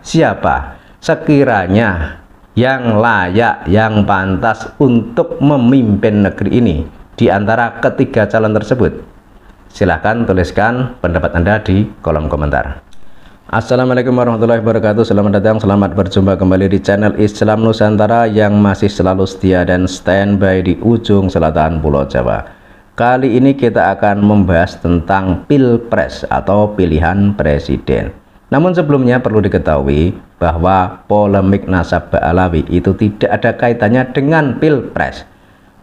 Siapa sekiranya yang layak, yang pantas untuk memimpin negeri ini di antara ketiga calon tersebut? Silahkan tuliskan pendapat Anda di kolom komentar. Assalamualaikum warahmatullahi wabarakatuh. Selamat datang, selamat berjumpa kembali di channel Islam Nusantara yang masih selalu setia dan standby di ujung selatan Pulau Jawa. Kali ini kita akan membahas tentang Pilpres atau pilihan presiden. Namun sebelumnya perlu diketahui bahwa polemik Nasabah Alawi itu tidak ada kaitannya dengan Pilpres.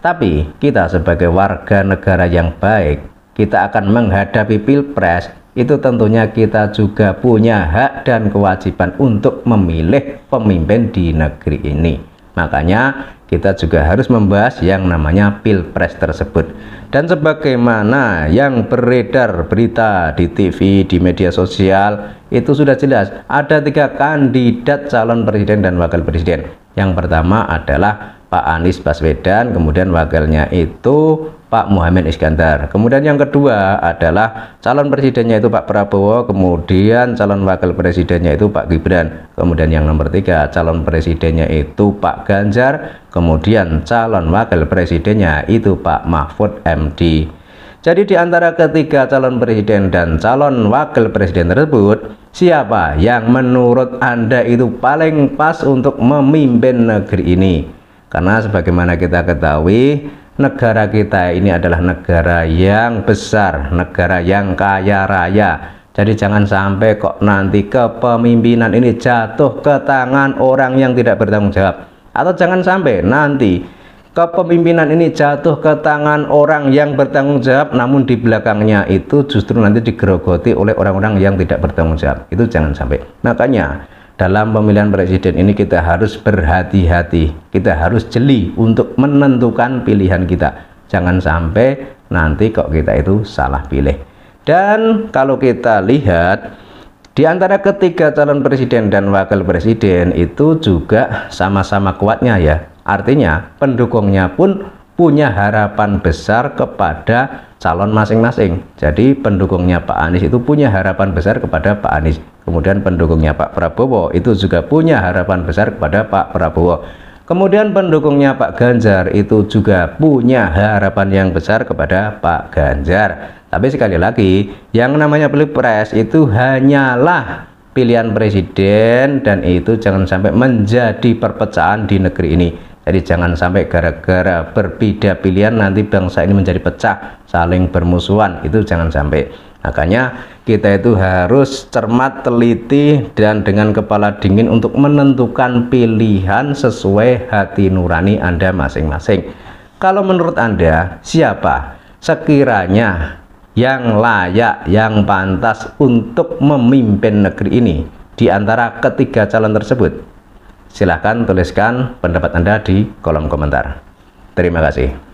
Tapi kita sebagai warga negara yang baik, kita akan menghadapi Pilpres, itu tentunya kita juga punya hak dan kewajiban untuk memilih pemimpin di negeri ini. Makanya kita juga harus membahas yang namanya Pilpres tersebut. Dan sebagaimana yang beredar berita di TV, di media sosial, itu sudah jelas ada 3 kandidat calon presiden dan wakil presiden. Yang pertama adalah Pak Anies Baswedan, kemudian wakilnya itu Pak Muhaimin Iskandar. Kemudian yang kedua adalah calon presidennya itu Pak Prabowo, kemudian calon wakil presidennya itu Pak Gibran. Kemudian yang nomor 3 calon presidennya itu Pak Ganjar, kemudian calon wakil presidennya itu Pak Mahfud MD. Jadi di antara ketiga calon presiden dan calon wakil presiden tersebut, siapa yang menurut Anda itu paling pas untuk memimpin negeri ini? Karena sebagaimana kita ketahui, negara kita ini adalah negara yang besar, negara yang kaya raya. Jadi jangan sampai kok nanti kepemimpinan ini jatuh ke tangan orang yang tidak bertanggung jawab. Atau jangan sampai nanti kepemimpinan ini jatuh ke tangan orang yang bertanggung jawab, namun di belakangnya itu justru nanti digerogoti oleh orang-orang yang tidak bertanggung jawab. Itu jangan sampai. Makanya dalam pemilihan presiden ini kita harus berhati-hati, kita harus jeli untuk menentukan pilihan kita. Jangan sampai nanti kok kita itu salah pilih. Dan kalau kita lihat di antara ketiga calon presiden dan wakil presiden itu juga sama-sama kuatnya ya. Artinya pendukungnya pun punya harapan besar kepada calon masing-masing. Jadi pendukungnya Pak Anies itu punya harapan besar kepada Pak Anies. Kemudian pendukungnya Pak Prabowo itu juga punya harapan besar kepada Pak Prabowo. Kemudian pendukungnya Pak Ganjar itu juga punya harapan yang besar kepada Pak Ganjar. Tapi sekali lagi, yang namanya Pilpres itu hanyalah pilihan presiden, dan itu jangan sampai menjadi perpecahan di negeri ini. Jadi jangan sampai gara-gara berbeda pilihan nanti bangsa ini menjadi pecah, saling bermusuhan. Itu jangan sampai. Makanya kita itu harus cermat, teliti, dan dengan kepala dingin untuk menentukan pilihan sesuai hati nurani Anda masing-masing. Kalau menurut Anda, siapa sekiranya yang layak, yang pantas untuk memimpin negeri ini di antara ketiga calon tersebut? Silahkan tuliskan pendapat Anda di kolom komentar. Terima kasih.